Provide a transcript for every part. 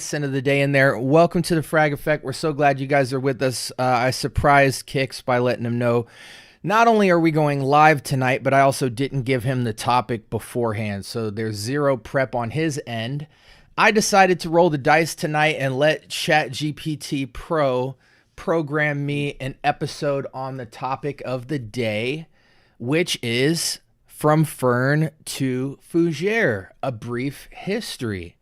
Cent of the day in there. Welcome to the Frag Effect. We're so glad you guys are with us. I surprised Kix by letting him know not only are we going live tonight, but I also didn't give him the topic beforehand, so there's zero prep on his end. I decided to roll the dice tonight and let ChatGPT Pro program me an episode on the topic of the day, which is From Fern to Fougère, a brief history.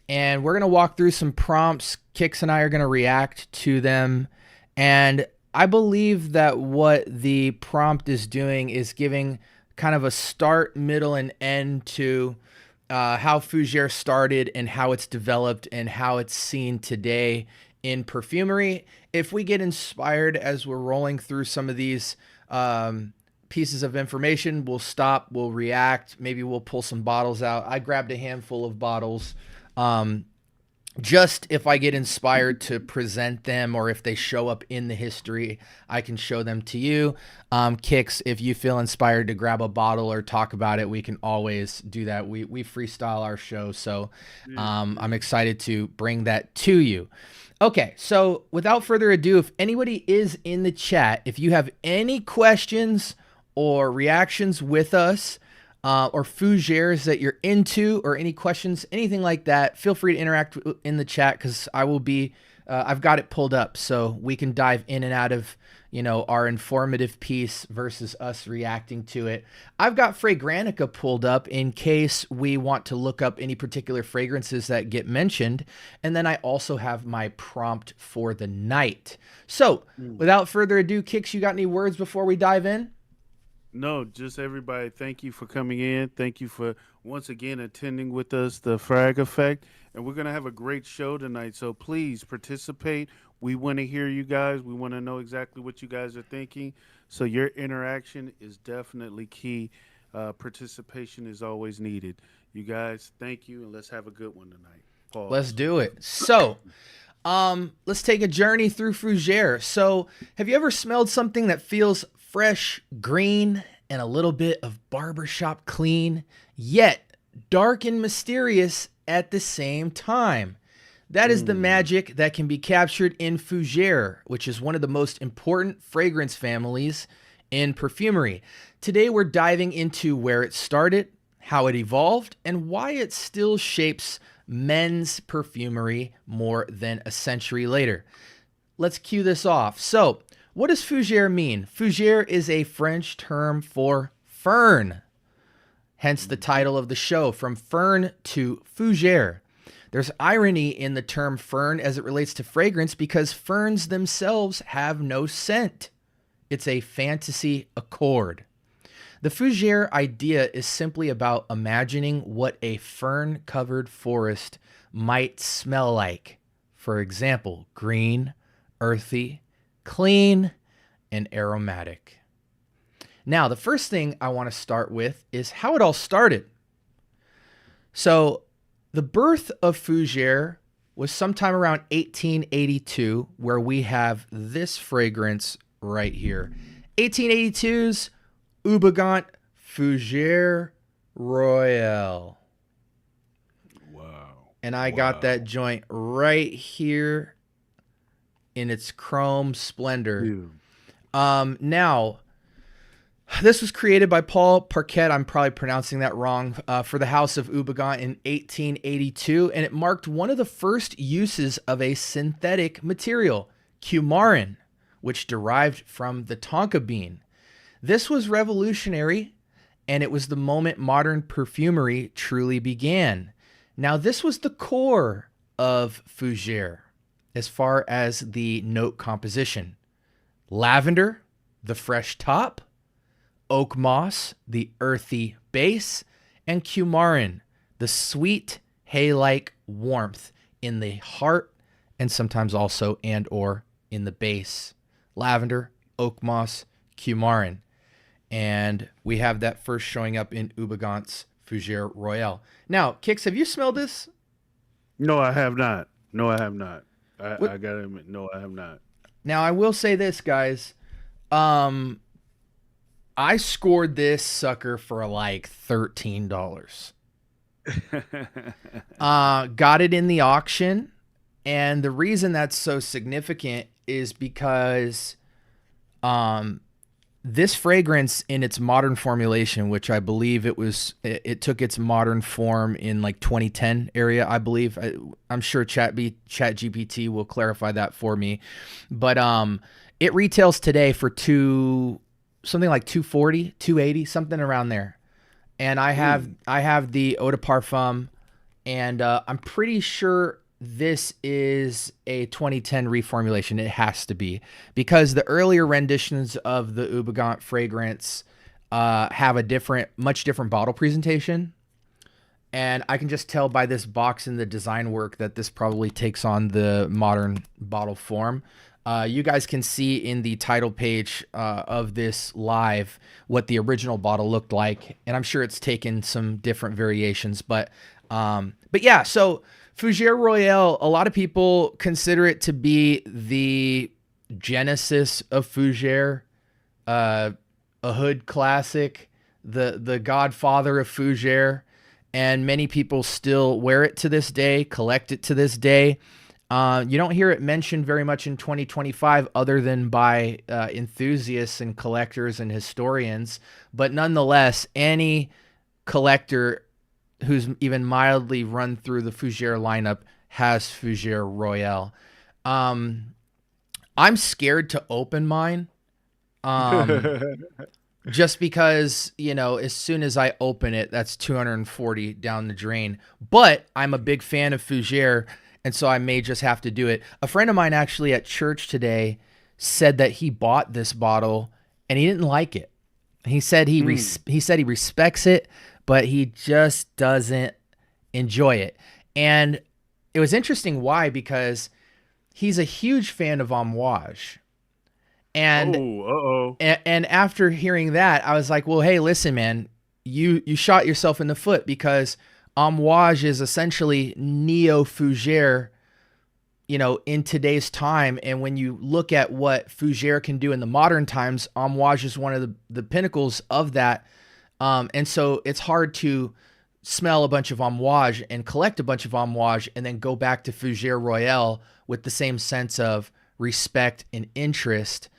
And we're going to walk through some prompts. Kix and I are going to react to them. And I believe that what the prompt is doing is giving kind of a start, middle, and end to how Fougère started and how it's developed and how it's seen today in perfumery. If we get inspired as we're rolling through some of these pieces of information, we'll stop, we'll react. Maybe we'll pull some bottles out. I grabbed a handful of bottles. Just if I get inspired to present them, or if they show up in the history, I can show them to you. Kix, if you feel inspired to grab a bottle or talk about it, we can always do that. We freestyle our show. So, I'm excited to bring that to you. Okay. So without further ado, if anybody is in the chat, if you have any questions or reactions with us, or Fougères that you're into, or any questions, anything like that, feel free to interact in the chat, because I will be, I've got it pulled up so we can dive in and out of, our informative piece versus us reacting to it. I've got Fragrantica pulled up in case we want to look up any particular fragrances that get mentioned. And then I also have my prompt for the night. So without further ado, Kix, you got any words before we dive in? No, just everybody, thank you for coming in. Thank you for once again attending with us, the Frag Effect. And we're going to have a great show tonight. So please participate. We want to hear you guys. We want to know exactly what you guys are thinking. So your interaction is definitely key. Participation is always needed. You guys, thank you. And let's have a good one tonight. Pause. Let's do it. So, let's take a journey through Fougère. So have you ever smelled something that feels fresh, green, and a little bit of barbershop clean, yet dark and mysterious at the same time? That is the magic that can be captured in Fougère, which is one of the most important fragrance families in perfumery. Today, we're diving into where it started, how it evolved, and why it still shapes men's perfumery more than a century later. Let's cue this off. So, what does Fougère mean? Fougère is a French term for fern, hence the title of the show, From Fern to Fougère. There's irony in the term fern as it relates to fragrance, because ferns themselves have no scent. It's a fantasy accord. The Fougère idea is simply about imagining what a fern-covered forest might smell like. For example, green, earthy, clean, and aromatic. Now, the first thing I want to start with is how it all started. So, the birth of Fougère was sometime around 1882, where we have this fragrance right here. 1882's Houbigant Fougère Royale. Wow. And I got that joint right here in its chrome splendor. Now, this was created by Paul Parquet, I'm probably pronouncing that wrong, for the House of Houbigant in 1882, and it marked one of the first uses of a synthetic material, coumarin, which derived from the tonka bean. This was revolutionary, and it was the moment modern perfumery truly began. Now, this was the core of Fougère as far as the note composition. Lavender, the fresh top, oak moss, the earthy base, and coumarin, the sweet hay-like warmth in the heart, and sometimes also and or in the base. Lavender, oak moss, coumarin. And we have that first showing up in Houbigant's Fougère Royale. Now, Kix, have you smelled this? No, I have not. No, I have not. I gotta admit, no, I have not. Now, I will say this, guys. I scored this sucker for like $13. Got it in the auction. And the reason that's so significant is because um, this fragrance in its modern formulation, which I believe it took its modern form in like 2010 area, I believe. I'm sure Chat GPT will clarify that for me. But it retails today for something like 240, 280, something around there. And I have the eau de parfum, and I'm pretty sure this is a 2010 reformulation. It has to be, because the earlier renditions of the Ubagant fragrance have a much different bottle presentation. And I can just tell by this box and the design work that this probably takes on the modern bottle form. You guys can see in the title page of this live what the original bottle looked like, and I'm sure it's taken some different variations. But yeah, so Fougère Royale, a lot of people consider it to be the genesis of Fougère, a hood classic, the godfather of Fougère, and many people still wear it to this day, collect it to this day. You don't hear it mentioned very much in 2025 other than by enthusiasts and collectors and historians. But nonetheless, any collector who's even mildly run through the Fougère lineup has Fougère Royale. I'm scared to open mine. Just because, as soon as I open it, that's 240 down the drain. But I'm a big fan of Fougère, and so I may just have to do it. A friend of mine actually at church today said that he bought this bottle and he didn't like it. He said he said he respects it, but he just doesn't enjoy it. And it was interesting why, because he's a huge fan of Amouage. And and after hearing that, I was like, well, hey, listen, man, you shot yourself in the foot, because Amouage is essentially neo Fougère, in today's time. And when you look at what Fougère can do in the modern times, Amouage is one of the pinnacles of that. And so it's hard to smell a bunch of Amouage and collect a bunch of Amouage and then go back to Fougère Royale with the same sense of respect and interest.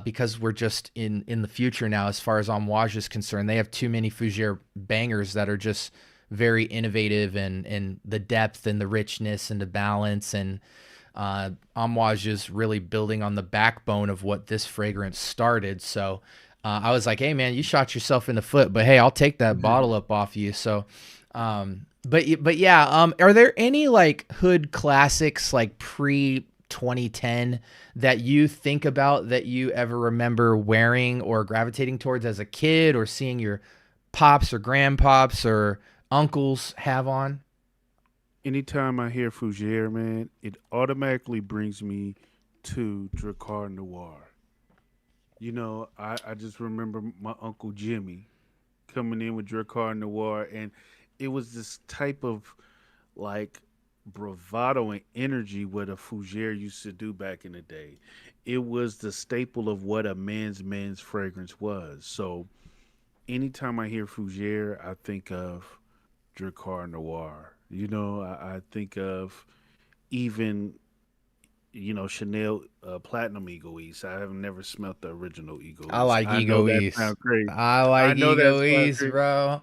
Because we're just in the future now as far as Amouage is concerned. They have too many Fougère bangers that are just very innovative, and the depth and the richness and the balance. And Amouage is really building on the backbone of what this fragrance started. So I was like, hey, man, you shot yourself in the foot, but hey, I'll take that bottle up off you. So but yeah, are there any like hood classics like pre 2010 that you think about, that you ever remember wearing or gravitating towards as a kid, or seeing your pops or grandpops or uncles have on? Anytime I hear Fougère, man, it automatically brings me to Drakkar Noir. I just remember my Uncle Jimmy coming in with Drakkar Noir, and it was this type of like bravado and energy what a Fougère used to do back in the day. It was the staple of what a men's fragrance was. So anytime I hear Fougère, I think of Drakkar Noir. I think of even Chanel Platinum Egoist. I have never smelt the original I Egoist. like I know that Egoist. sounds crazy. I I like know that sounds Egoist, crazy. bro.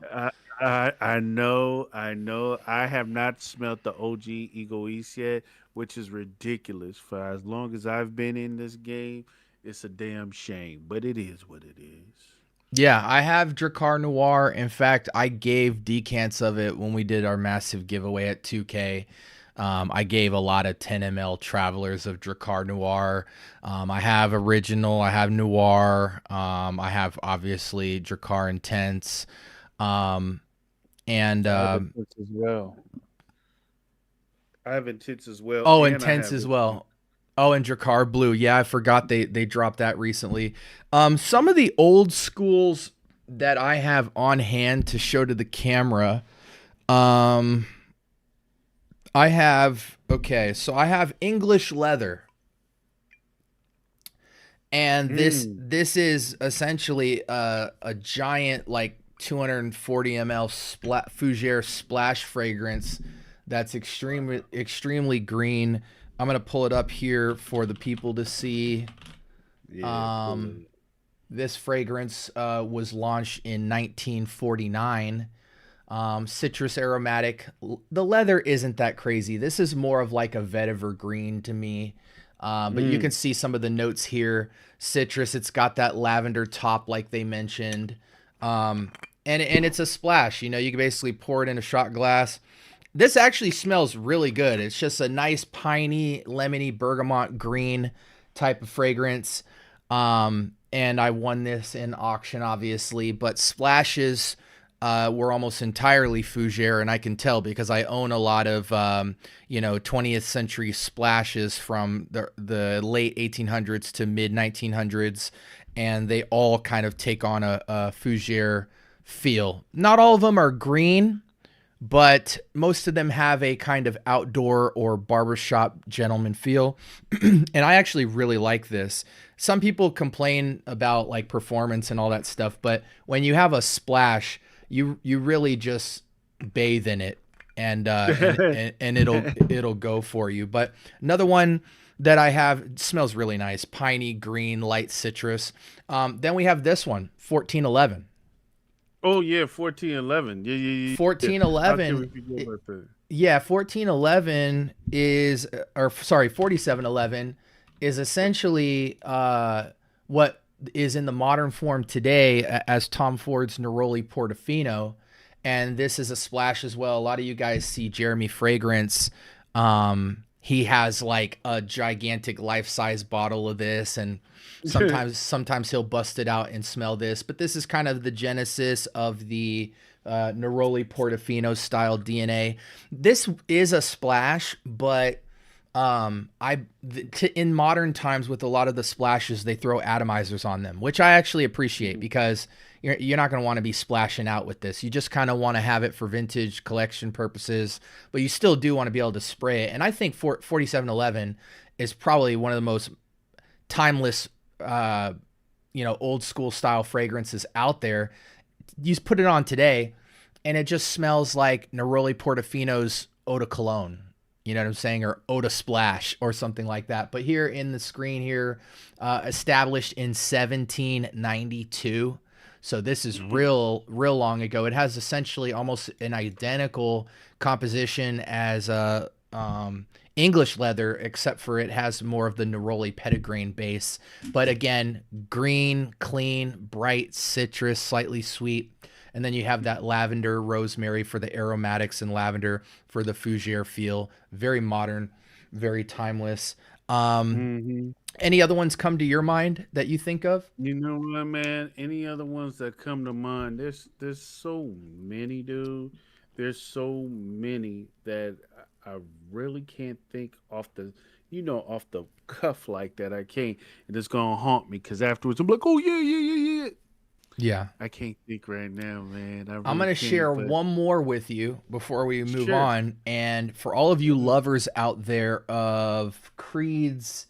I know, I know. I have not smelt the OG Egoist yet, which is ridiculous. For as long as I've been in this game, it's a damn shame. But it is what it is. Yeah, I have Drakkar Noir. In fact, I gave decants of it when we did our massive giveaway at 2K. I gave a lot of 10 ml travelers of Drakkar Noir. I have original, I have Noir, I have obviously Drakkar Intense. Um, and I have intense as well. I have intense as well, Oh, and I Intense have as it. well. Oh, and Drakkar Blue. Yeah, I forgot they dropped that recently. Some of the old schools that I have on hand to show to the camera. Um, so I have English Leather, and this Mm. this is essentially a giant like 240 ml Fougère splash fragrance that's extremely green. I'm going to pull it up here for the people to see. Yeah. This fragrance was launched in 1949. Citrus aromatic. The leather isn't that crazy. This is more of like a vetiver green to me. But you can see some of the notes here. Citrus, it's got that lavender top like they mentioned. And it's a splash. You know, you can basically pour it in a shot glass. This actually smells really good. It's just a nice piney, lemony, bergamot green type of fragrance. And I won this in auction, obviously. But splashes were almost entirely Fougère, and I can tell because I own a lot of 20th century splashes from the late 1800s to mid 1900s, and they all kind of take on a Fougère feel. Not all of them are green, but most of them have a kind of outdoor or barbershop gentleman feel. And I actually really like this. Some people complain about like performance and all that stuff, but when you have a splash, you really just bathe in it, and it'll go for you. But another one that I have smells really nice, piney green, light citrus. Then we have this one, 1411. Oh yeah, 1411. Yeah. 1411. Yeah, 1411 is, or sorry, 4711 is essentially what is in the modern form today as Tom Ford's Neroli Portofino, and this is a splash as well. A lot of you guys see Jeremy Fragrance. He has like a gigantic life-size bottle of this, and sometimes he'll bust it out and smell this. But this is kind of the genesis of the Neroli Portofino style DNA. This is a splash, but in modern times with a lot of the splashes, they throw atomizers on them, which I actually appreciate because you're not going to want to be splashing out with this. You just kind of want to have it for vintage collection purposes, but you still do want to be able to spray it. And I think 4711 is probably one of the most timeless, old school style fragrances out there. You just put it on today and it just smells like Neroli Portofino's Eau de Cologne. You know what I'm saying? Or Eau de Splash or something like that. But here in the screen here, established in 1792. So this is real long ago. It has essentially almost an identical composition as English leather, except for it has more of the Neroli petitgrain base. But again, green, clean, bright, citrus, slightly sweet. And then you have that lavender, rosemary for the aromatics, and lavender for the Fougère feel. Very modern, very timeless. Any other ones come to your mind that you think of? You know what, man? Any other ones that come to mind? There's so many, dude. There's so many that I really can't think off the cuff like that. I can't, and it's gonna haunt me because afterwards I'm like, oh yeah. Yeah. I can't think right now, man. I'm going to share one more with you before we move on. And for all of you lovers out there of Creed's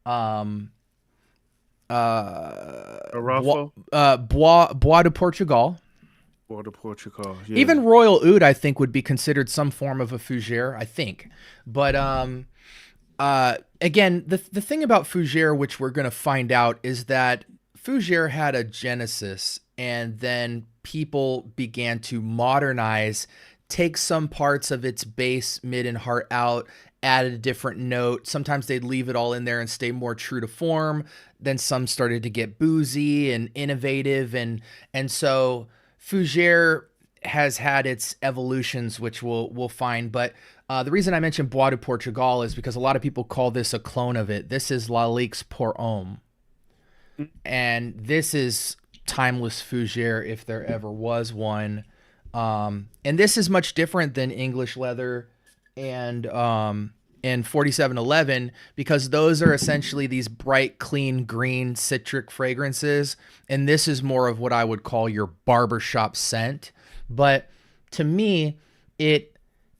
Bois de Portugal. Bois de Portugal. Yeah. Even Royal Oud, I think, would be considered some form of a Fougère, I think. But again, the thing about Fougère, which we're going to find out, is that Fougère had a genesis, and then people began to modernize, take some parts of its base, mid, and heart out, add a different note. Sometimes they'd leave it all in there and stay more true to form. Then some started to get boozy and innovative, and so Fougère has had its evolutions, which we'll find. But the reason I mentioned Bois de Portugal is because a lot of people call this a clone of it. This is Lalique's Pour Homme. And this is timeless Fougère if there ever was one. And this is much different than English leather and 4711 because those are essentially these bright, clean, green, citric fragrances. And this is more of what I would call your barbershop scent. But to me, it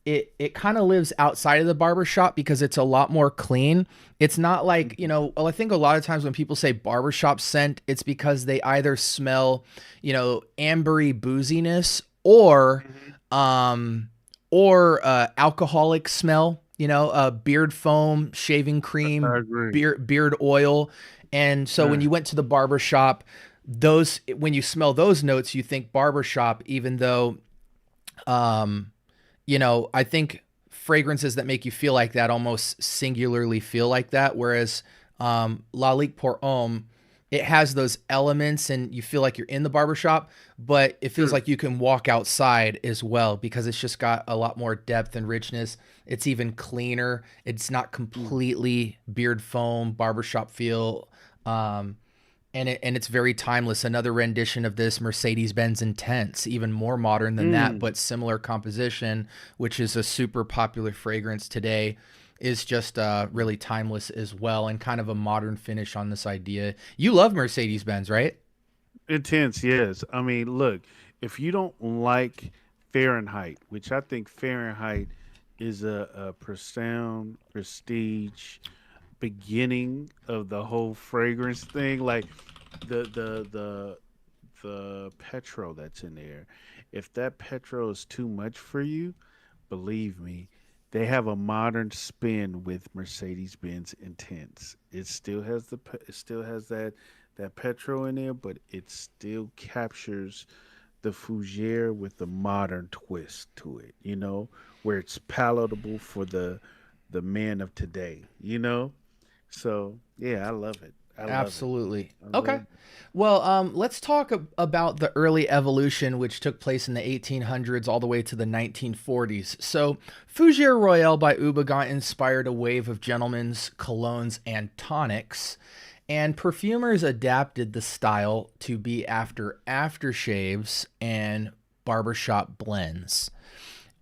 it kind of lives outside of the barbershop because it's a lot more clean. It's not like, well, I think a lot of times when people say barbershop scent, it's because they either smell, ambery booziness um or alcoholic smell, beard foam, shaving I cream, agree. beard oil. And so when Right. you went to the barbershop, those when you smell those notes, you think barbershop, even though um I think fragrances that make you feel like that almost singularly feel like that. Whereas Lalique pour Homme, it has those elements and you feel like you're in the barbershop, but it feels Sure. like you can walk outside as well because it's just got a lot more depth and richness. It's even cleaner. It's not Mm. completely beard foam, barbershop feel. Um, and it's very timeless. Another rendition of this, Mercedes-Benz Intense, even more modern than that, Mm. but similar composition, which is a super popular fragrance today, is just really timeless as well, and kind of a modern finish on this idea. You love Mercedes-Benz, right? Intense, yes. I mean, look, if you don't like Fahrenheit, which I think Fahrenheit is a profound prestige beginning of the whole fragrance thing, like the the the the petrol that's in there. If that petrol is too much for you, believe me, they have a modern spin with Mercedes-Benz Intense. It still has that petrol in there, but it still captures the Fougère with the modern twist to it, where it's palatable for the man of today, So, yeah, I love it. I love it. Absolutely. I Okay. love it. Well, let's talk about the early evolution, which took place in the 1800s all the way to the 1940s. So, Fougère Royale by Ubagon inspired a wave of gentlemen's colognes and tonics, and perfumers adapted the style to be after aftershaves and barbershop blends.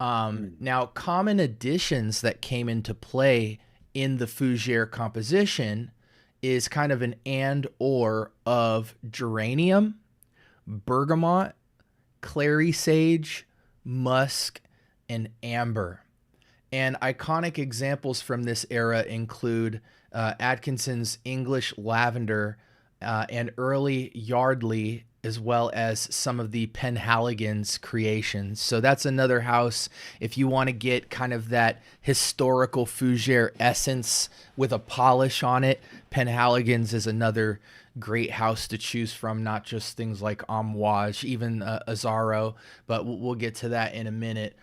Mm. Now, common additions that came into play in the Fougère composition is kind of an and or of geranium, bergamot, clary sage, musk, and amber. And iconic examples from this era include Atkinson's English lavender and early Yardley, as well as some of the Penhaligon's creations. So that's another house if you want to get kind of that historical Fougère essence with a polish on it. Penhaligon's is another great house to choose from, not just things like Amouage, even Azaro, but we'll get to that in a minute.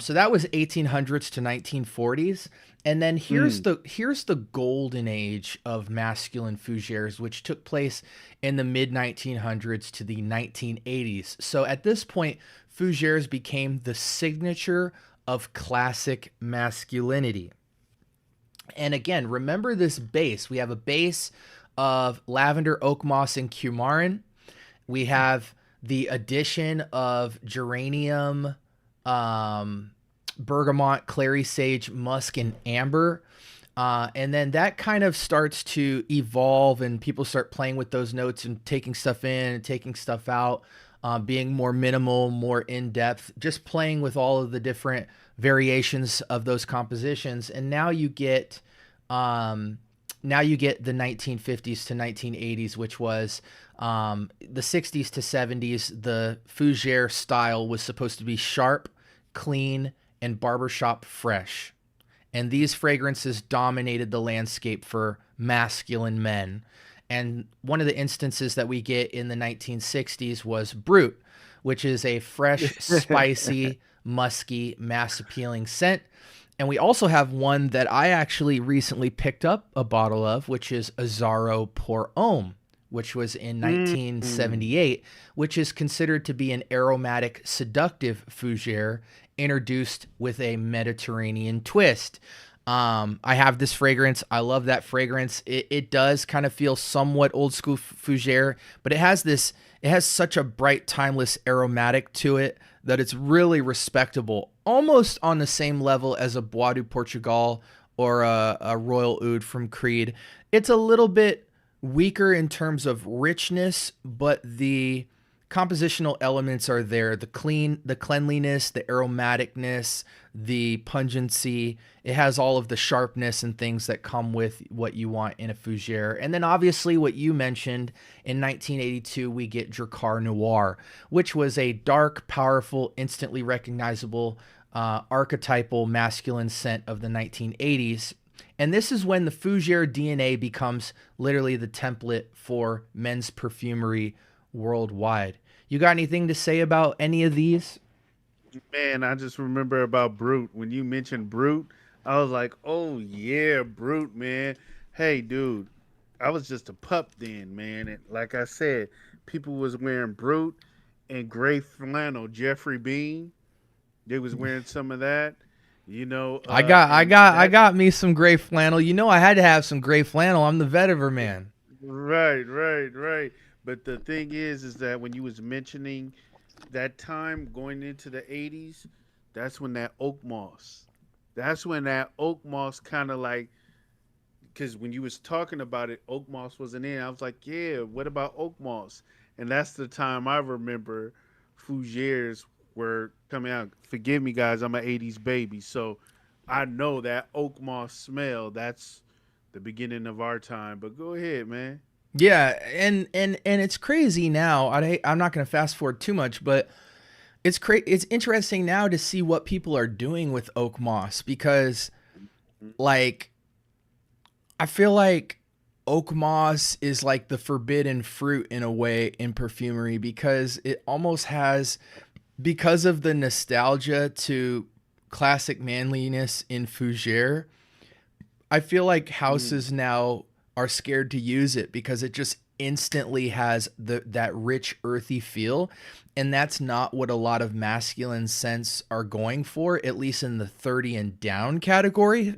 So that was 1800s to 1940s, and then Mm. here's the golden age of masculine fougères, which took place in the mid 1900s to the 1980s. So at this point, fougères became the signature of classic masculinity. And again, remember this base. We have a base of lavender, oak moss, and cumarin. We have the addition of geranium, um, bergamot, clary sage, musk, and amber. And then that kind of starts to evolve, and people start playing with those notes and taking stuff in and taking stuff out, being more minimal, more in depth, just playing with all of the different variations of those compositions. And um, now you get the 1950s to 1980s, which was the 60s to 70s. The Fougère style was supposed to be sharp, clean, and barbershop fresh. And these fragrances dominated the landscape for masculine men. And one of the instances that we get in the 1960s was Brut, which is a fresh, spicy, musky, mass appealing scent. And we also have one that I actually recently picked up a bottle of, which is Azaro Pour Homme, which was in Mm. 1978, which is considered to be an aromatic, seductive fougere introduced with a Mediterranean twist. I have this fragrance. I love that fragrance. It does kind of feel somewhat old school fougere, but it has such a bright, timeless aromatic to it that it's really respectable, almost on the same level as a Bois du Portugal or a Royal Oud from Creed. It's a little bit weaker in terms of richness, but the compositional elements are there. The cleanliness, the aromaticness, the pungency. It has all of the sharpness and things that come with what you want in a fougere. And then obviously what you mentioned, in 1982, we get Drakkar Noir, which was a dark, powerful, instantly recognizable, archetypal masculine scent of the 1980s. And this is when the fougere DNA becomes literally the template for men's perfumery worldwide. You got anything to say about any of these? Man, I just remember about Brute. When you mentioned Brute, I was like, oh yeah, Brute, man. Hey, dude, I was just a pup then, man. And like I said, people was wearing Brute and gray flannel. Jeffrey Bean, they was wearing some of that. And I that got me some gray flannel. You know, I had to have some gray flannel. I'm the vetiver man. right. But the thing is that when you was mentioning that time going into the 80s, that's when that oak moss. That's when that oak moss kind of like, because when you was talking about it, oak moss wasn't in. I was like, yeah, what about oak moss? And that's the time I remember Fougères were coming out. Forgive me, guys, I'm an 80s baby. So I know that oak moss smell, that's the beginning of our time. But go ahead, man. Yeah, and it's crazy now. I'm not going to fast forward too much, but it's interesting now to see what people are doing with oak moss, because like I feel like oak moss is like the forbidden fruit in a way in perfumery, because it almost has, because of the nostalgia to classic manliness in fougere, I feel like houses now are scared to use it because it just instantly has that rich earthy feel, and that's not what a lot of masculine scents are going for, at least in the 30 and down category.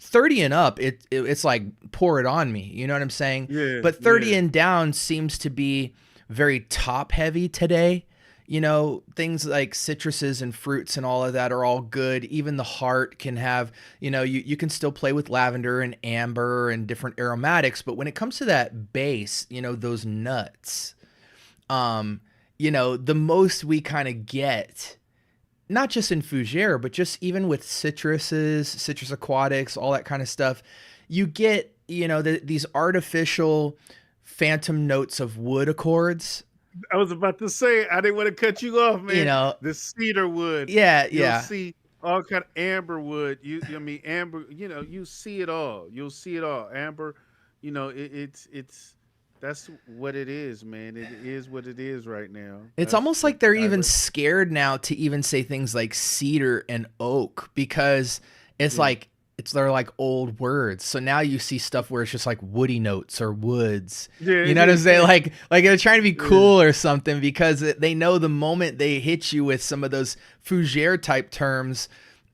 30 and up, it's like pour it on me, you know what I'm saying? Yeah, But 30 yeah. and down seems to be very top heavy today. You know, things like citruses and fruits and all of that are all good. Even the heart can have, you can still play with lavender and amber and different aromatics. But when it comes to that base, those nuts, the most we kind of get, not just in fougere, but just even with citruses, citrus aquatics, all that kind of stuff, you get, these artificial phantom notes of wood accords. I was about to say, I didn't want to cut you off, You man. know, The cedar wood, yeah, you'll yeah. see all kind of amber wood. I mean, amber. You see it all. You'll see it all. Amber. It's that's what it is, man. It is what it is right now. It's That's almost what like they're I. even scared now to even say things like cedar and oak, because it's Yeah, like they're like old words. So now you see stuff where it's just like woody notes or woods. You know what I'm saying? yeah, Like they're trying to be yeah, cool or something, because they know the moment they hit you with some of those fougere type terms,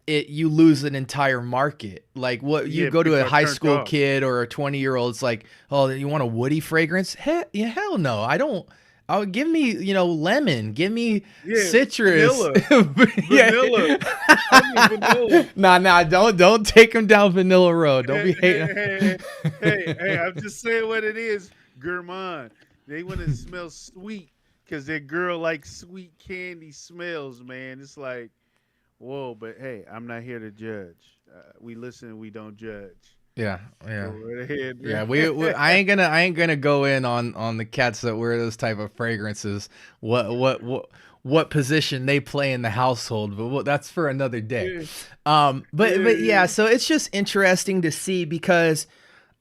you lose an entire market. Like, what, you yeah. go to People a are high turned school off. kid or a 20-year-old, it's like, oh, you want a woody fragrance? Hell no, I don't. Oh, give me, lemon. Give me Yeah, citrus. vanilla, Yeah. vanilla. Give me vanilla. Nah, don't take them down vanilla road. Don't Hey, be hey, hating. hey, hey, I'm just saying what it is. Gourmand. They want to smell sweet because their girl likes sweet candy smells, man. It's like, whoa, but hey, I'm not here to judge. We listen, we don't judge. Yeah, Go yeah. right ahead, Yeah, man. I ain't gonna go in on the cats that wear those type of fragrances. What position they play in the household, but that's for another day. Yeah, But yeah, yeah, so it's just interesting to see, because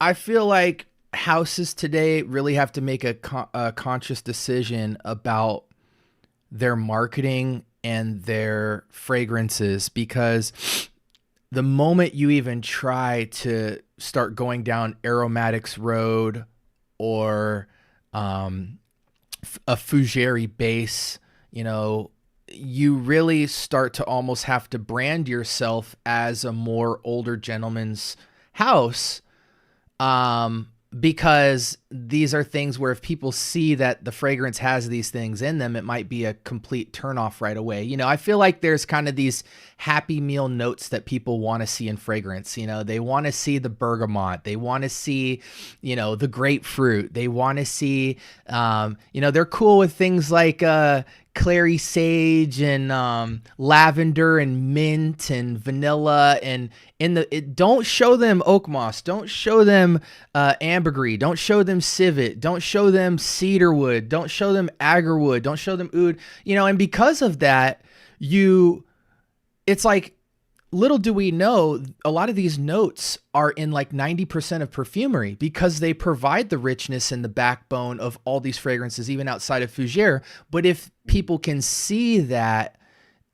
I feel like houses today really have to make a conscious decision about their marketing and their fragrances, because the moment you even try to start going down aromatics road, or um, a fougere base, you really start to almost have to brand yourself as a more older gentleman's house, because these are things where if people see that the fragrance has these things in them, it might be a complete turnoff right away. You know, I feel like there's kind of these happy meal notes that people want to see in fragrance. You know, they want to see the bergamot, they want to see, you know, the grapefruit, they want to see, you know, they're cool with things like clary sage and lavender and mint and vanilla, and don't show them oak moss, don't show them ambergris, don't show them civet, don't show them cedarwood, don't show them agarwood, don't show them oud, you know. And because of that, it's like, little do we know, a lot of these notes are in like 90% of perfumery because they provide the richness and the backbone of all these fragrances, even outside of Fougère. But if people can see that,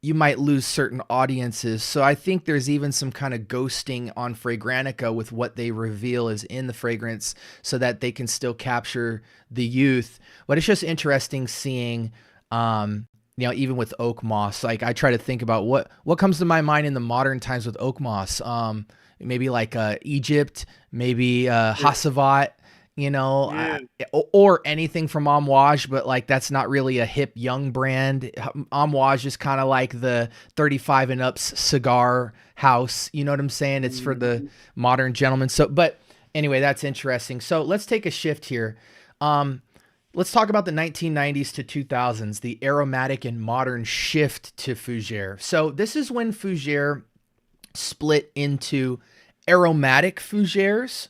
you might lose certain audiences. So I think there's even some kind of ghosting on Fragrantica with what they reveal is in the fragrance so that they can still capture the youth. But it's just interesting seeing, you know, even with oak moss, like I try to think about what comes to my mind in the modern times with oak moss. Maybe like Egypt, maybe Hassavat, you know, Yeah. or anything from Amouage, but like that's not really a hip young brand. Amouage is kind of like the 35 and ups cigar house. You know what I'm saying? It's for the modern gentleman. So, but anyway, that's interesting. So let's take a shift here. Let's talk about the 1990s to 2000s, the aromatic and modern shift to Fougère. So this is when Fougère split into aromatic Fougères,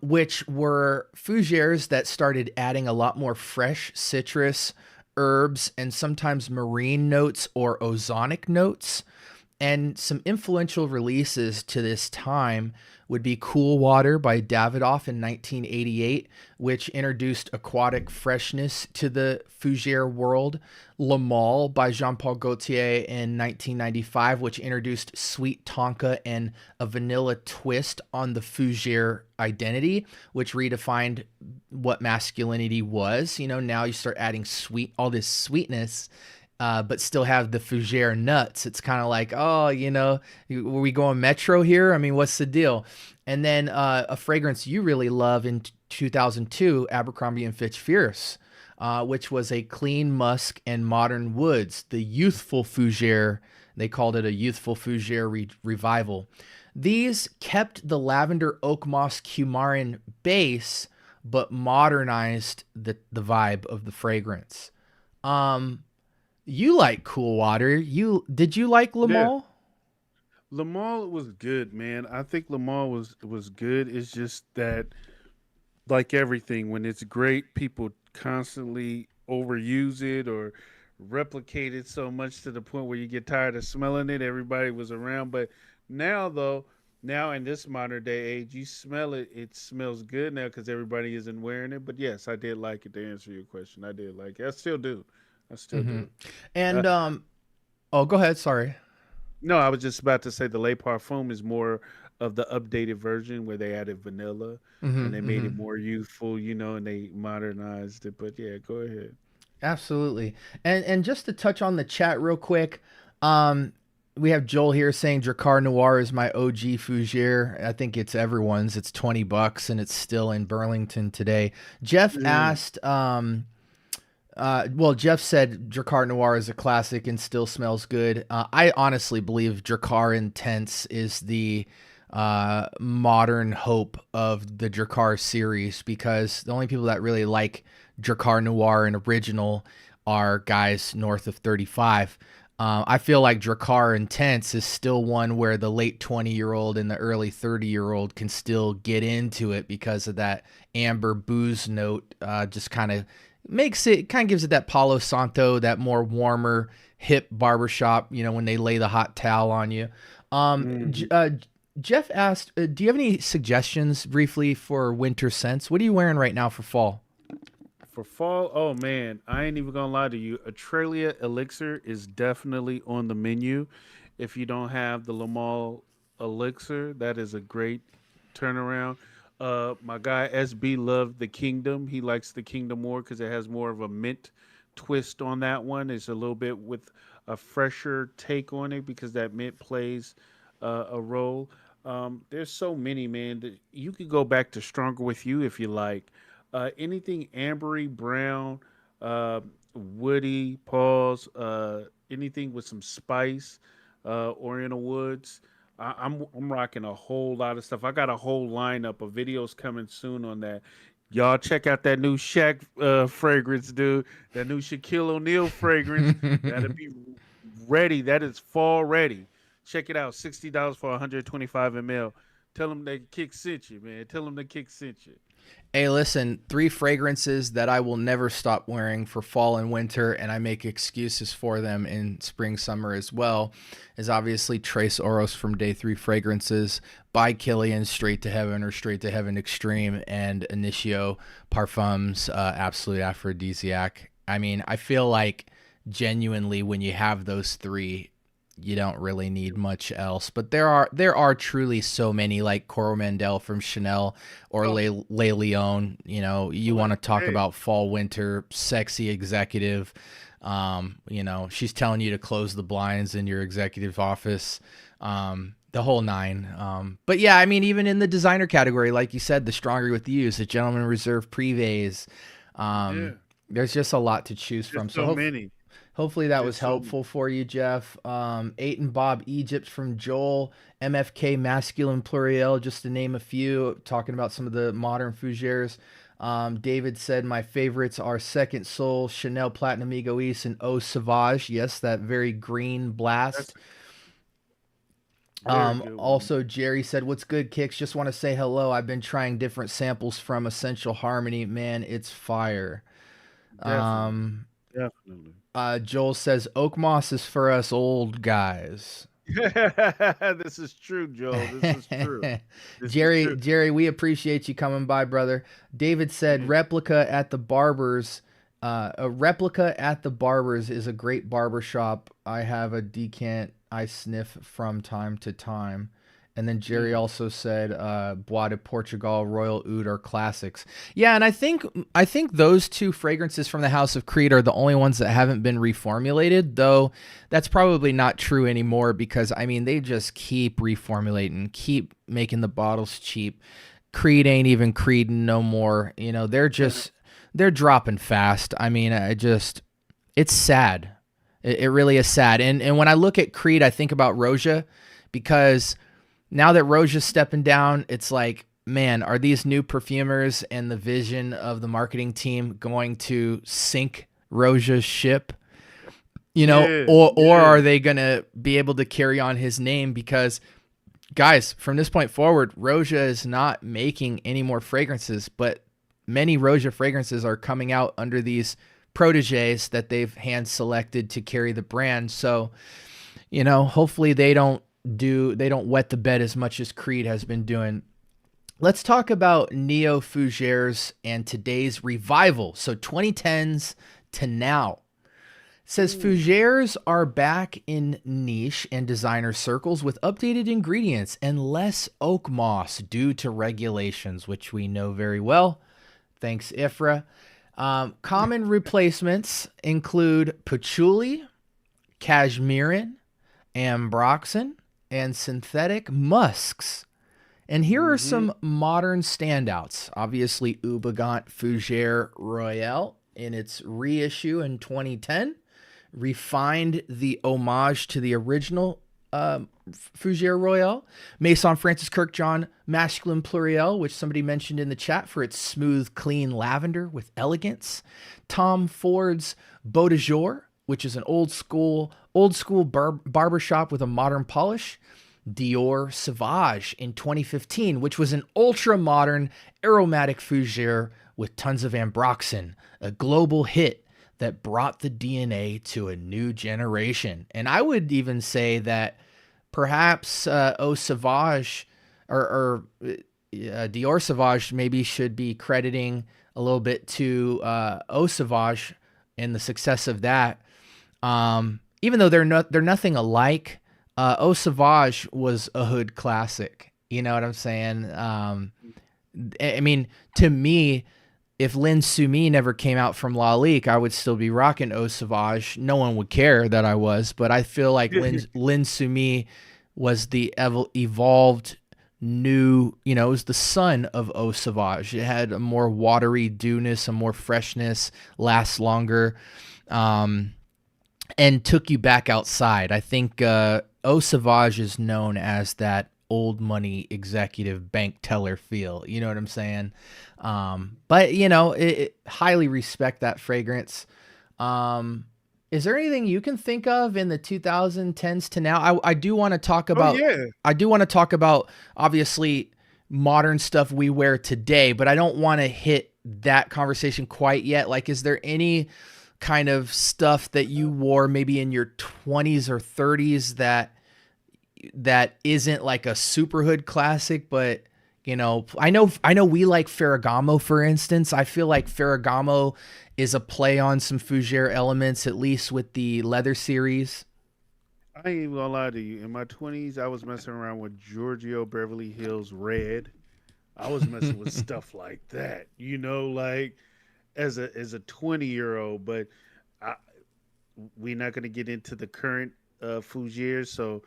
which were Fougères that started adding a lot more fresh citrus, herbs, and sometimes marine notes or ozonic notes. And some influential releases to this time would be Cool Water by Davidoff in 1988, which introduced aquatic freshness to the Fougère world. Le Male by Jean-Paul Gaultier in 1995, which introduced sweet tonka and a vanilla twist on the Fougère identity, which redefined what masculinity was. You know, now you start adding all this sweetness, but still have the Fougère nuts. It's kind of like, oh, you know, were we going metro here? I mean, what's the deal? And then a fragrance you really love in 2002, Abercrombie & Fitch Fierce, which was a clean musk and modern woods, the youthful Fougère. They called it a youthful Fougère revival. These kept the lavender oak moss coumarin base, but modernized the vibe of the fragrance. You like Cool Water. Did you like Le Yeah. Male? Lamar was good, man. I think Lamar was good. It's just that, like everything, when it's great, people constantly overuse it or replicate it so much to the point where you get tired of smelling it. Everybody was around, but now though, now in this modern day age, you smell it. It smells good now because everybody isn't wearing it. But yes, I did like it. To answer your question, I did like it. I still do. I still Hmm. do. Uh, And oh, go ahead. Sorry. No, I was just about to say the Le Parfum is more of the updated version where they added vanilla and Hmm. they made Hmm. it more youthful, you know, and they modernized it. But yeah, go ahead. Absolutely. And just to touch on the chat real quick, we have Joel here saying Dracar Noir is my OG Fougère. I think it's everyone's. It's $20 and it's still in Burlington today. Jeff Mm, asked, well, Jeff said Dracar Noir is a classic and still smells good. I honestly believe Dracar Intense is the modern hope of the Dracar series because the only people that really like Dracar Noir and original are guys north of 35. I feel like Dracar Intense is still one where the late 20-year-old and the early 30-year-old can still get into it because of that amber booze note. Just kind of gives it that Palo Santo, that more warmer, hip barbershop, you know, when they lay the hot towel on you. mhm. Jeff asked, do you have any suggestions briefly for winter scents? What are you wearing right now for fall? For fall, oh man, I ain't even gonna lie to you. Australia Elixir is definitely on the menu. If you don't have the Lamal Elixir, that is a great turnaround. My guy SB loved the Kingdom. He likes the Kingdom more because it has more of a mint twist on that one. It's a little bit with a fresher take on it because that mint plays a role. There's so many, man. You could go back to Stronger with You if you like. Anything ambery, brown, uh, woody, pause, anything with some spice, oriental woods. I'm rocking a whole lot of stuff. I got a whole lineup of videos coming soon on that. Y'all check out that new Shaq fragrance, dude. That new Shaquille O'Neal fragrance. That'll be ready. That is fall ready. Check it out. $60 for 125 ml. Tell them they kick sent you, man. Tell them the kick sent you. Hey, listen, 3 fragrances that I will never stop wearing for fall and winter, and I make excuses for them in spring, summer as well, is obviously Trace Oros from Day 3 Fragrances, by Killian, Straight to Heaven or Straight to Heaven Extreme, and Initio Parfums, Absolute Aphrodisiac. I mean, I feel like genuinely when you have those three, you don't really need much else. But there are truly so many, like Coromandel from Chanel or Le Leon. You know, you want to talk about fall winter sexy executive. You know, she's telling you to close the blinds in your executive office. The whole nine. But yeah, I mean, even in the designer category, like you said, the Stronger with Use, the Gentleman Reserve Privé. There's just a lot to choose from. So many. Hopefully that was helpful for you, Jeff. 8 and Bob Egypt from Joel, MFK Masculine Pluriel, just to name a few, talking about some of the modern fougères. David said, my favorites are Second Soul, Chanel Platinum Egoiste, and Eau Sauvage. Yes, that very green blast. Also, Jerry said, what's good, Kicks? Just want to say hello. I've been trying different samples from Essential Harmony. Man, it's fire. Definitely. Joel says oak moss is for us old guys. This is true, Joel. This is true. Jerry, we appreciate you coming by, brother. David said replica at the barbers. A replica at the barbers is a great barber shop. I have a decant I sniff from time to time. And then Jerry also said Bois de Portugal, Royal Oud are classics. Yeah, and I think those 2 fragrances from the House of Creed are the only ones that haven't been reformulated, though that's probably not true anymore because, I mean, they just keep reformulating, keep making the bottles cheap. Creed ain't even Creed no more. You know, they're dropping fast. I mean, it's sad. It really is sad. And when I look at Creed, I think about Roja because now that Roja's stepping down, it's like, man, are these new perfumers and the vision of the marketing team going to sink Roja's ship? You know, or are they going to be able to carry on his name? Because, guys, from this point forward, Roja is not making any more fragrances, but many Roja fragrances are coming out under these proteges that they've hand selected to carry the brand. So, you know, hopefully they don't wet the bed as much as Creed has been doing. Let's talk about neo fougères and today's revival. So 2010s to now. It says fougères are back in niche and designer circles with updated ingredients and less oak moss due to regulations, which we know very well. Thanks, Ifra. Common replacements include patchouli, cashmeran, ambroxan, and synthetic musks. And here are some modern standouts. Obviously, Ubagant Fougère Royale in its reissue in 2010 refined the homage to the original Fougère Royale. Maison Francis Kirkjohn Masculine Pluriel, which somebody mentioned in the chat for its smooth, clean lavender with elegance. Tom Ford's Beau de Jour, which is an old school barbershop with a modern polish. Dior Sauvage in 2015, which was an ultra-modern aromatic fougère with tons of ambroxan, a global hit that brought the DNA to a new generation. And I would even say that perhaps Eau Sauvage or Dior Sauvage maybe should be crediting a little bit to Eau Sauvage and the success of that. Even though they're nothing alike, Eau Sauvage was a hood classic. You know what I'm saying? I mean, to me, if Lin Sumi never came out from Lalique, I would still be rocking Eau Sauvage. No one would care that I was, but I feel like Lin Sumi was the evolved new, it was the son of Eau Sauvage. It had a more watery dewness, a more freshness, lasts longer, and took you back outside. I think Eau Sauvage is known as that old money executive bank teller feel. You know what I'm saying? But, highly respect that fragrance. Is there anything you can think of in the 2010s to now? I do want to talk about. Oh yeah. I do want to talk about obviously modern stuff we wear today, but I don't want to hit that conversation quite yet. Like, is there any kind of stuff that you wore maybe in your 20s or 30s that isn't like a super hood classic, but I know we like Ferragamo, for instance. I feel like Ferragamo is a play on some Fougère elements, at least with the leather series. I ain't even gonna lie to you. In my 20s, I was messing around with Giorgio Beverly Hills Red. I was messing with stuff like that, like as a 20-year-old. But I, we're not gonna get into the current Fougère. So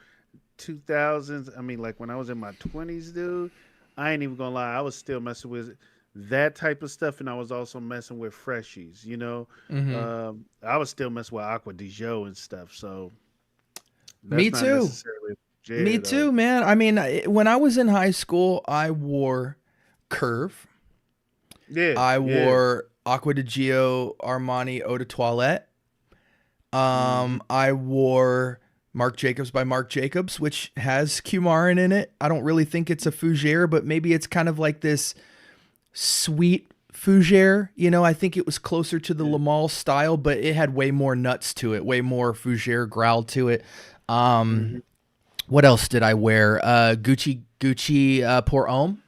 2000s. I mean, like when I was in my 20s, dude. I ain't even gonna lie. I was still messing with that type of stuff, and I was also messing with freshies. Mm-hmm. I was still messing with Aqua di Gio and stuff. So Me that's not too. necessarily Me Jay though. too, man. I mean, when I was in high school, I wore Curve. Yeah, I yeah. wore Aqua di Gio Armani Eau de Toilette. Hmm. I wore Marc Jacobs by Marc Jacobs, which has cumarin in it. I don't really think it's a fougere, but maybe it's kind of like this sweet fougere. I think it was closer to the Yeah. Lamal style, but it had way more nuts to it, way more fougere growl to it. Um, Hmm. what else did I wear? Gucci Pour Homme,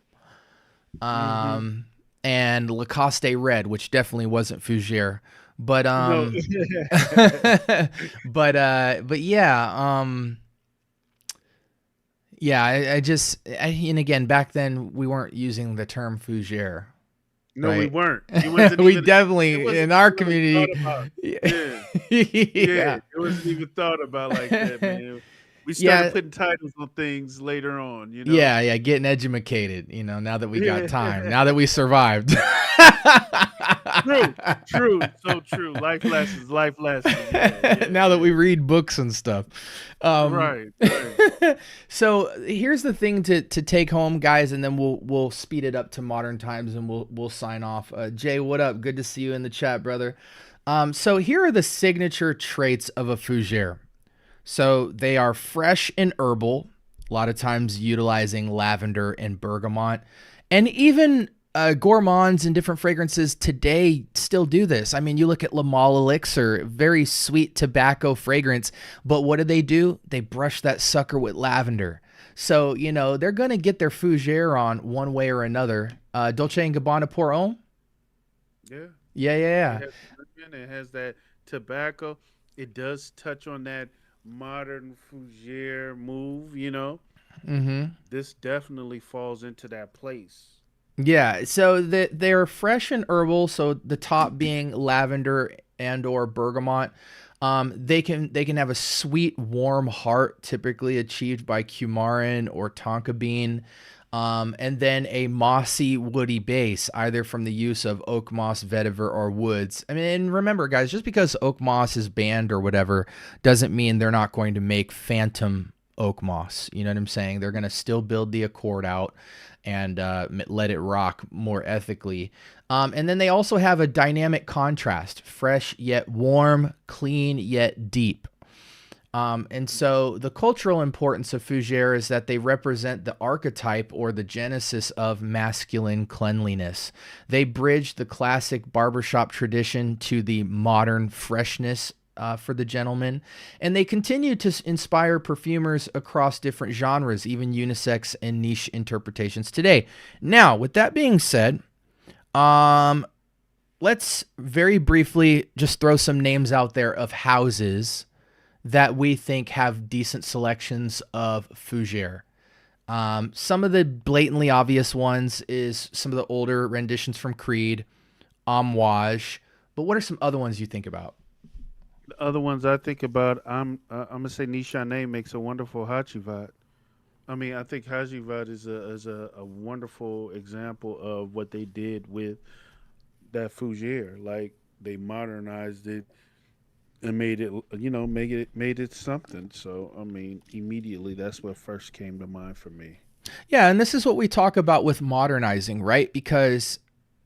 Hmm. um, and Lacoste Red, which definitely wasn't fougere. But No. but yeah, yeah, and again, back then we weren't using the term fougere, No, we right? weren't. It wasn't We even. It definitely wasn't in our even really thought community. about. Yeah. Yeah, yeah. Yeah. It wasn't even thought about like that, man. We started Yeah, putting titles on things later on. yeah, yeah, getting educated, now that we got Yeah. time, now that we survived. True, true, so true. Life lessons, life lessons. Yeah, yeah, Now that yeah. we read books and stuff. Um, Right, right. so here's the thing to take home, guys, and then we'll speed it up to modern times and we'll sign off. Jay, what up? Good to see you in the chat, brother. So here are the signature traits of a fougere. So they are fresh and herbal, a lot of times utilizing lavender and bergamot. And even gourmands and different fragrances today still do this. I mean, you look at Le Mal Elixir, very sweet tobacco fragrance, but what do? They brush that sucker with lavender. So, they're going to get their fougere on one way or another. Dolce & Gabbana Pour Homme? Yeah. Yeah, yeah, It yeah. has lemon, it has that tobacco. It does touch on that modern fougere move. Mm-hmm. This definitely falls into that place. Yeah, so they're fresh and herbal. So the top being lavender and or bergamot. They can have a sweet, warm heart, typically achieved by cumarin or tonka bean, and then a mossy, woody base, either from the use of oak moss, vetiver, or woods. I mean, and remember, guys, just because oak moss is banned or whatever doesn't mean they're not going to make phantom oak moss. You know what I'm saying? They're going to still build the accord out and let it rock more ethically. And then they also have a dynamic contrast, fresh yet warm, clean yet deep. And so the cultural importance of fougere is that they represent the archetype or the genesis of masculine cleanliness. They bridge the classic barbershop tradition to the modern freshness for the gentleman. And they continue to inspire perfumers across different genres, even unisex and niche interpretations today. Now, with that being said, um, let's very briefly just throw some names out there of houses that we think have decent selections of fougere. Some of the blatantly obvious ones is some of the older renditions from Creed, Amouage. But what are some other ones you think about? The other ones I think about, I'm gonna say Nishane makes a wonderful Hachivat. I mean, I think Hajivat is a wonderful example of what they did with that Fougere. Like they modernized it and made it, made it something. So I mean, immediately that's what first came to mind for me. Yeah, and this is what we talk about with modernizing, right? Because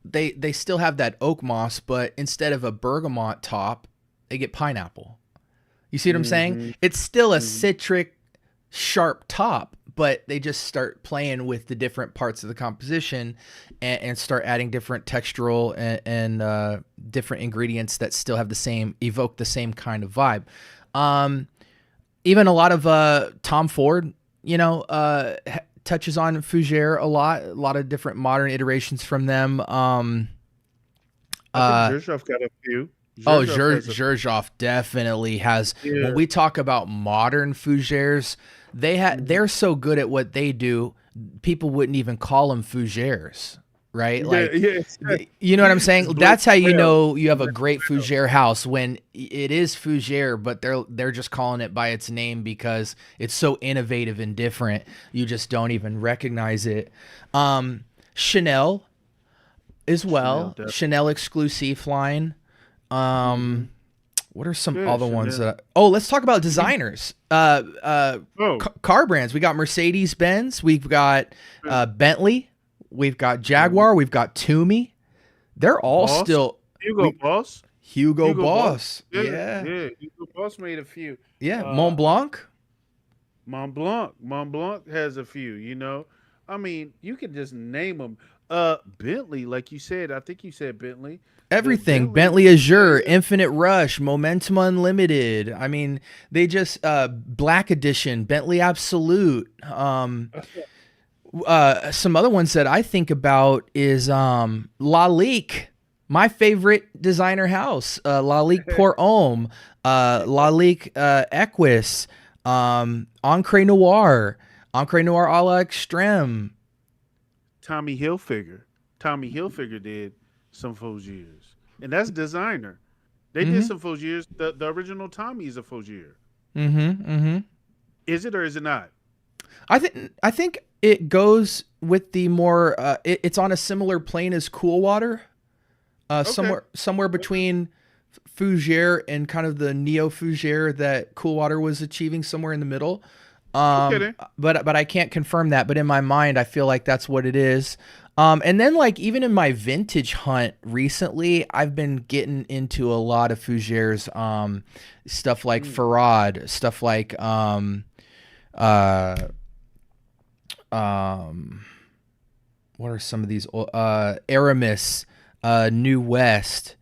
they still have that oak moss, but instead of a bergamot top, they get pineapple. You see what I'm saying? Hmm. It's still a Hmm. citric, sharp top, but they just start playing with the different parts of the composition and start adding different textural and different ingredients that still have the same, evoke the same kind of vibe. Um, Even a lot of Tom Ford, touches on Fougere a lot of different modern iterations from them. I think Uh, Zhirkov got a few. Oh, Zhirkov has a Zherzhov definitely has. When yeah. we talk about modern fougères, Hmm. they're so good at what they do, people wouldn't even call them fougères, right? Yeah, Like, yeah, you know what I'm it's saying? blended That's how you well. know you It's have a blended great well. fougère house when it is fougère, but they're just calling it by its name because it's so innovative and different. You just don't even recognize it. Chanel as Chanel, well, definitely. Chanel exclusive line. Hmm. Um, what are some Yeah, other ones Chanel. that? Oh, let's talk about Even designers. oh, Car brands. We got Mercedes Benz. We've got Bentley. We've got mhm. Jaguar. We've got Toomey. They're all Boss, still Hugo we Boss, Hugo Hugo Boss. Boss. Yeah, Yeah, yeah. Hugo Boss made a few. yeah. Uh, Mont Blanc. Mont Blanc has a few. I mean, you can just name them. Bentley, like you said, I think you said Bentley. The Everything. Bentley, Bentley Azure, yeah, Infinite Rush, Momentum Unlimited. I mean, they just Black Edition, Bentley Absolute. yeah. Some other ones that I think about is Lalique, my favorite designer house. Lalique Pour Homme, Lalique Equus, Encre Noir a la Extreme. Tommy Hilfiger. Tommy Hilfiger did some Faugiers, and that's designer. They did Mm-hmm. some Faugiers. The original Tommy is a Faugier. Mm-hmm. Mm-hmm. Is it or is it not? I think it goes with the more. It's on a similar plane as Cool Water. Okay. Somewhere Okay. between Fougere and kind of the neo Fougere that Cool Water was achieving, somewhere in the middle. Okay then. But I can't confirm that. But in my mind, I feel like that's what it is. And then like even in my vintage hunt recently, I've been getting into a lot of Fougere's stuff like Mm. Farad, stuff like uh um what are some of these Aramis, New West,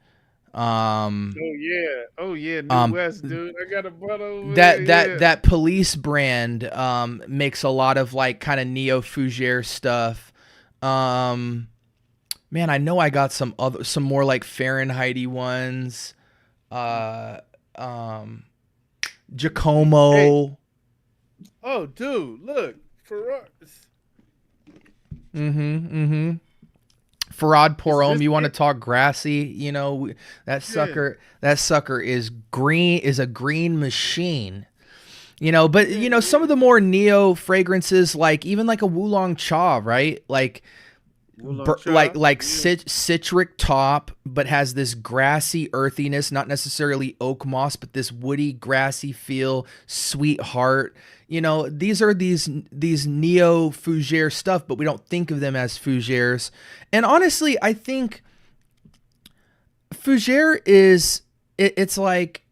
um Oh yeah. Oh yeah. New um West, dude. I got a brother over there. that Yeah. that police brand makes a lot of like kind of neo Fougere stuff. Um Man, I know I got some more like Fahrenheity ones. Uh um Hey. Giacomo. Oh, dude. Look. Ferrari. Mhm. Mhm. Farad Is Porom, this you want to it? talk grassy? That Yeah. sucker is green, is a green machine. But Yeah. some of Yeah. the more neo fragrances, like even like a Wulong Cha, right? Like Wulong Cha. Yeah. citric top, but has this grassy earthiness, not necessarily oak moss, but this woody, grassy feel, sweet heart. These are these neo fougere stuff, but we don't think of them as fougères. And honestly, I think fougere it's like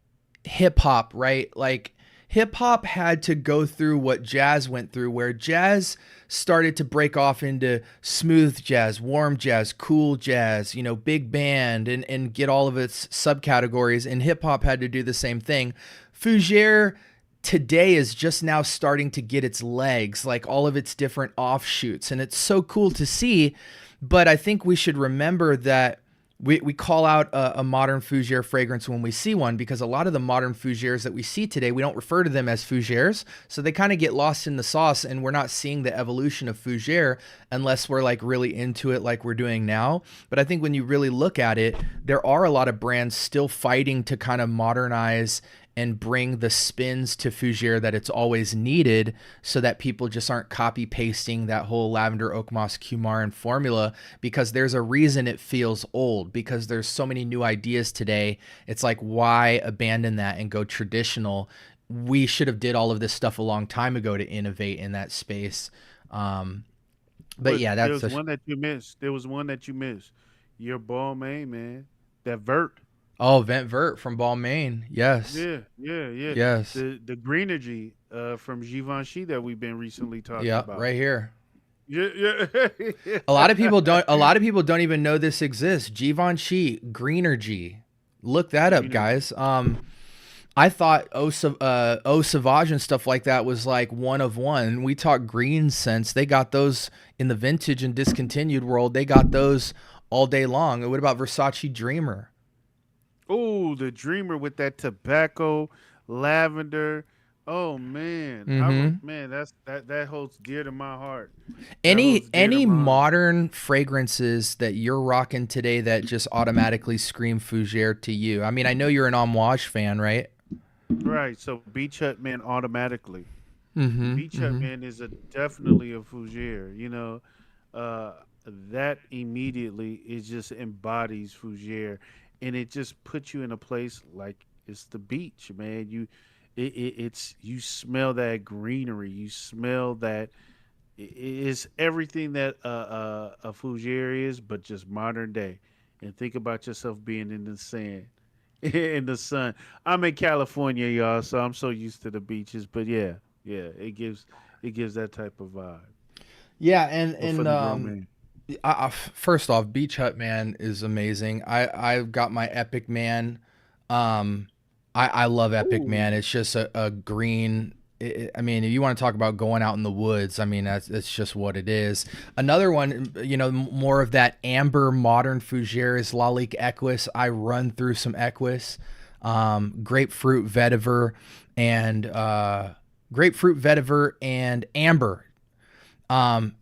hip hop, right? Like hip hop had to go through what jazz went through, where jazz started to break off into smooth jazz, warm jazz, cool jazz, big band, and get all of its subcategories. And hip hop had to do the same thing. Fougere today is just now starting to get its legs, like all of its different offshoots. And it's so cool to see. But I think we should remember that we call out a modern fougere fragrance when we see one, because a lot of the modern fougères that we see today, we don't refer to them as fougères, so they kind of get lost in the sauce, and we're not seeing the evolution of fougere unless we're like really into it like we're doing now. But I think when you really look at it, there are a lot of brands still fighting to kind of modernize and bring the spins to Fougère that it's always needed, so that people just aren't copy pasting that whole lavender, oak moss, coumarin formula, because there's a reason it feels old, because there's so many new ideas today. It's like, why abandon that and go traditional? We should have did all of this stuff a long time ago to innovate in that space. But yeah, there that's was one that you missed. There was one that you missed. Your Balmain, man. That vert. oh, Vent Vert from Balmain. Yes. Yeah, yeah, yeah. Yes. The Greenergy from Givenchy that we've been recently talking Yeah, about. right here. Yeah, yeah. A lot of people don't even know this exists. Givenchy, Greenergy. Look that up, Greenergy. guys. I thought Eau Sauvage and stuff like that was like one of one. We talk green scents. They got those in the vintage and discontinued world. They got those all day long. What about Versace Dreamer? Oh, the Dreamer with that tobacco, lavender. Oh man, Mm-hmm. man, that holds dear to my heart. That Any holds dear to any my heart. modern fragrances that you're rocking today that just automatically scream Fougère to you? I mean, I know you're an Amouage fan, right? Right. So Beach Hut Man automatically. Mm-hmm. Beach Hut Mm-hmm. Man is definitely a Fougere. Uh, that immediately it just embodies Fougere, and it just puts you in a place like it's the beach, man. It's you smell that greenery, you smell that it's everything that a Fougere is, but just modern day. And think about yourself being in the sand, in the sun. I'm in California, y'all, so I'm so used to the beaches. But yeah, yeah, it gives that type of vibe. Yeah, and But for and the grown man, first off, Beach Hut Man is amazing. I've got my Epic Man. Um, I love Epic ooh, Man. It's just a green. I mean, if you want to talk about going out in the woods, I mean that's just what it is. Another one, more of that amber modern Fougere is Lalique Equus. I run through some Equus, grapefruit vetiver, and amber.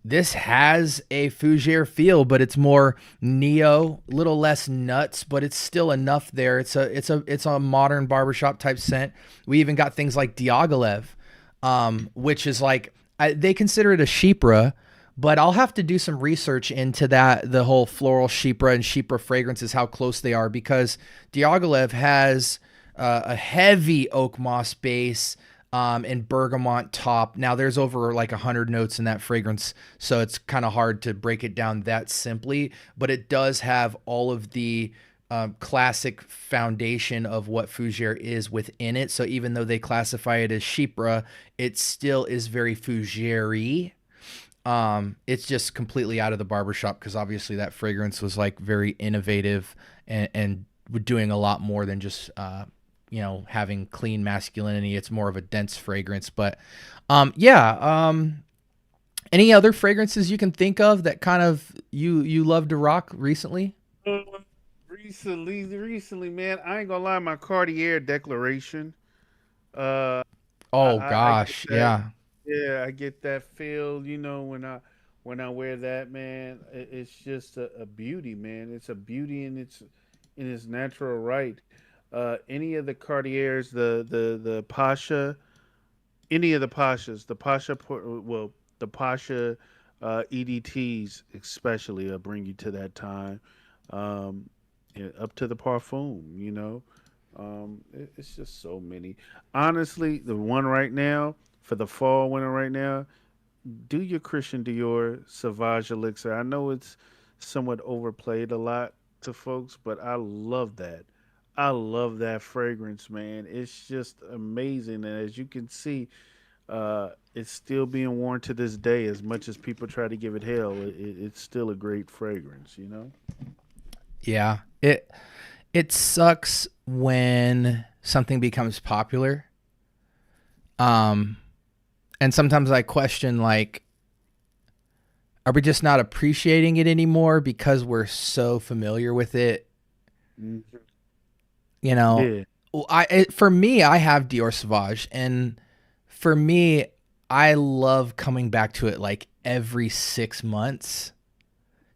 This has a Fougere feel, but it's more neo, little less nuts, but it's still enough there. It's a modern barbershop type scent. We even got things like Diaghilev, which is like they consider it a Chypre, but I'll have to do some research into that, the whole floral Chypre and Chypre fragrances, how close they are, because Diaghilev has a heavy oak moss base, and bergamot top. Now there's over like 100 notes in that fragrance, so it's kind of hard to break it down that simply, but it does have all of the classic foundation of what Fougere is within it. So even though they classify it as Chypre, it still is very Fougere. It's just completely out of the barbershop, because obviously that fragrance was like very innovative and doing a lot more than just having clean masculinity. It's more of a dense fragrance. But yeah. Any other fragrances you can think of that kind of you love to rock recently? uh, recently, man, I ain't gonna lie, my Cartier Declaration. Uh, Oh I get gosh, that. yeah. Yeah, I get that feel. When I wear that, man, it's just a beauty, man. It's a beauty in its natural right. Any of the Cartiers, the Pasha, any of the Pashas, the Pasha EDTs especially, bring you to that time, um, yeah, up to the Parfum. It's just so many. Honestly, the one right now for the fall winter right now, do your Christian Dior Sauvage Elixir. I know it's somewhat overplayed a lot to folks, but I love that. I love that fragrance, man. It's just amazing, and as you can see, it's still being worn to this day. As much as people try to give it hell, it's still a great fragrance. Yeah. It sucks when something becomes popular. Um and sometimes I question, like, are we just not appreciating it anymore because we're so familiar with it? Mhm. You know, Yeah, for me, I have Dior Sauvage, and for me, I love coming back to it like every 6 months,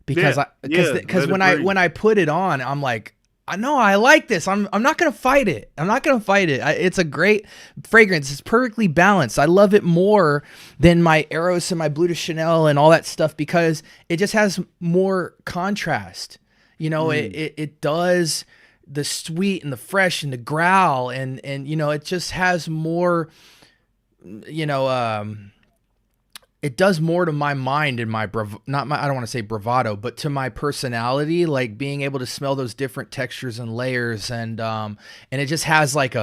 because yeah, I yeah. because Let when it I breathe. when I put it on, I'm like, I know I like this. I'm not gonna fight it. I'm not gonna fight it. It's a great fragrance. It's perfectly balanced. I love it more than my Eros and my Bleu de Chanel and all that stuff because it just has more contrast. You know, it does the sweet and the fresh and the growl and you know, it just has more. You know, it does more to my mind and my I don't want to say bravado, but to my personality, like being able to smell those different textures and layers, and it just has like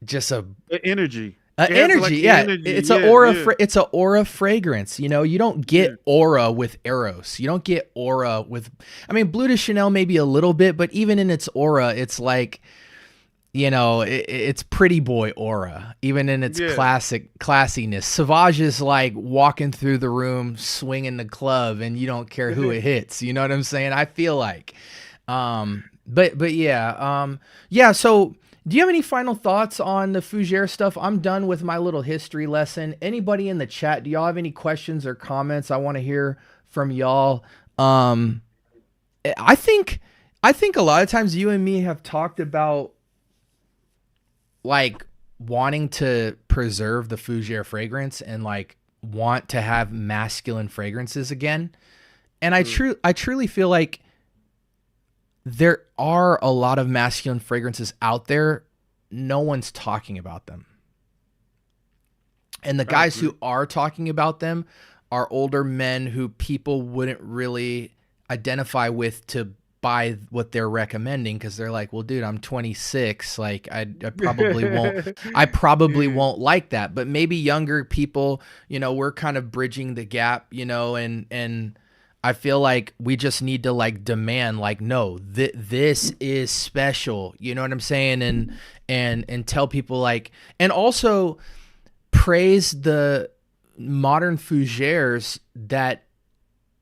just a energy. energy, like yeah. energy. It's Yeah, a aura. yeah, It's a aura fragrance. You know, you don't get yeah. aura with Eros. You don't get aura with. I mean, Bleu de Chanel maybe a little bit, but even in its aura, it's like. You know, it's pretty boy aura, even in its Yeah. classiness. Sauvage is like walking through the room, swinging the club, and you don't care who it hits. You know what I'm saying? I feel like, but yeah, yeah. So, do you have any final thoughts on the Fougère stuff? I'm done with my little history lesson. Anybody in the chat? Do y'all have any questions or comments? I want to hear from y'all. I think a lot of times you and me have talked about like wanting to preserve the Fougère fragrance and like want to have masculine fragrances again. And I truly feel like there are a lot of masculine fragrances out there. No one's talking about them. And the guys who are talking about them are older men who people wouldn't really identify with to buy what they're recommending because they're like, well, dude, I'm 26. Like I probably won't, I probably won't like that. But maybe younger people, you know, we're kind of bridging the gap, you know, and I feel like we just need to like demand like, no, this is special. You know what I'm saying? And tell people like, and also praise the modern Fougères that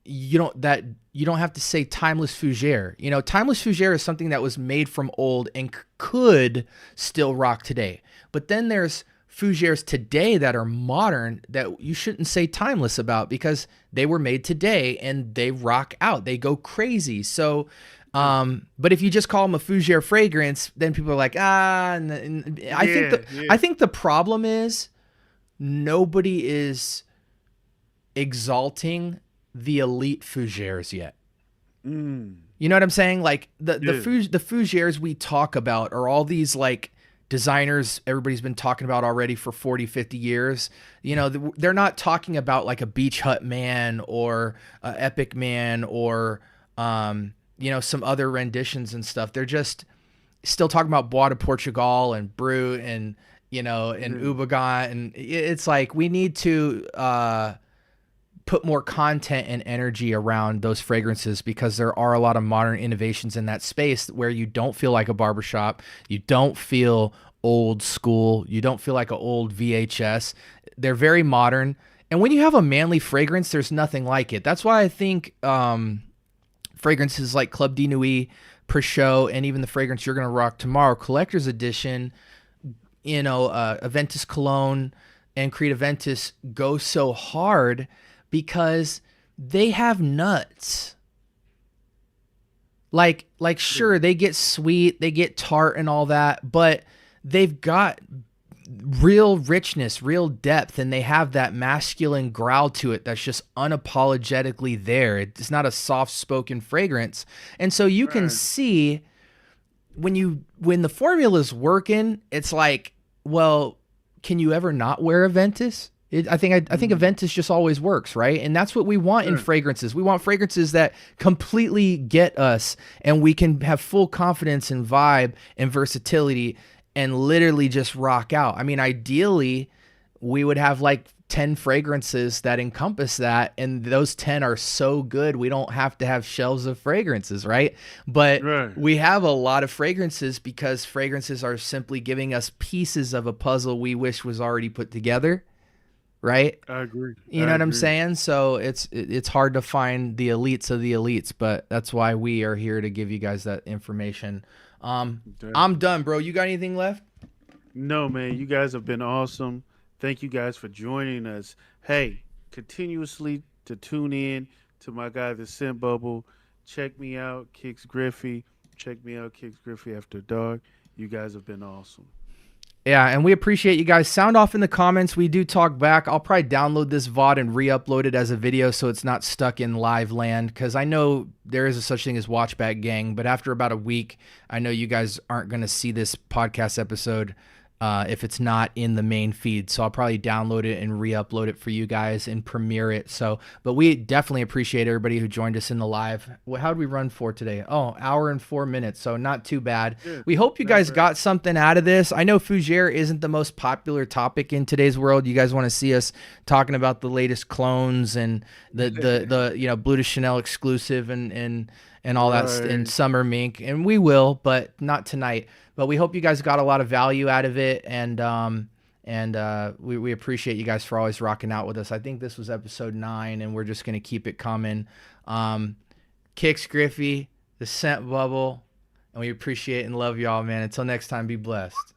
you don't have to say timeless Fougère. You know, timeless Fougère is something that was made from old and could still rock today. But then there's Fougères today that are modern that you shouldn't say timeless about because they were made today and they rock out. They go crazy. So, but if you just call them a Fougère fragrance, then people are like, and I think the problem is nobody is exalting the elite Fougères yet. You know what I'm saying? Like the Fougères we talk about are all these like designers everybody's been talking about already for 40, 50 years. You know, they're not talking about like a Beach Hut Man or a Epic Man or, you know, some other renditions and stuff. They're just still talking about Bois de Portugal and Brut and, you know, and Ubagan. And it's like, we need to, put more content and energy around those fragrances because there are a lot of modern innovations in that space where you don't feel like a barbershop. You don't feel old school. You don't feel like an old VHS. They're very modern. And when you have a manly fragrance, there's nothing like it. That's why I think fragrances like Club de Nuit, Pre-Show, and even the fragrance you're going to rock tomorrow, Collector's Edition, you know, Aventus Cologne and Creed Aventus go so hard because they have nuts. Like sure, they get sweet, they get tart and all that, but they've got real richness, real depth, and they have that masculine growl to it that's just unapologetically there. It's not a soft-spoken fragrance. And so you can see when the formula's working, it's like, well, can you ever not wear Aventus? I think Aventus just always works, right? And that's what we want in fragrances. We want fragrances that completely get us and we can have full confidence and vibe and versatility and literally just rock out. I mean, ideally, we would have like 10 fragrances that encompass that, and those 10 are so good we don't have to have shelves of fragrances, right? But we have a lot of fragrances because fragrances are simply giving us pieces of a puzzle we wish was already put together. Right? I agree. You know what I'm saying? So it's hard to find the elites of the elites, but that's why we are here to give you guys that information. I'm done, bro. You got anything left? No, man. You guys have been awesome. Thank you guys for joining us. Hey, continuously to tune in to my guy, the Scent Bubble. Check me out, Kix Griffey. Check me out, Kicks Griffey After Dark. You guys have been awesome. Yeah, and we appreciate you guys. Sound off in the comments. We do talk back. I'll probably download this VOD and re-upload it as a video so it's not stuck in live land, because I know there is a such thing as Watchback Gang, but after about a week, I know you guys aren't going to see this podcast episode if it's not in the main feed. So I'll probably download it and re-upload it for you guys and premiere it. So, but we definitely appreciate everybody who joined us in the live. How did we run for today? Oh, hour and 4 minutes. So not too bad. Yeah, we hope you guys got something out of this. I know Fougère isn't the most popular topic in today's world. You guys want to see us talking about the latest clones and the you know, Blue de Chanel exclusive and all that in summer mink, and we will, but not tonight. But we hope you guys got a lot of value out of it, and we appreciate you guys for always rocking out with us. I think this was episode 9, and we're just gonna keep it coming. Kicks Griffey, the scent bubble, and we appreciate and love y'all, man. Until next time, be blessed.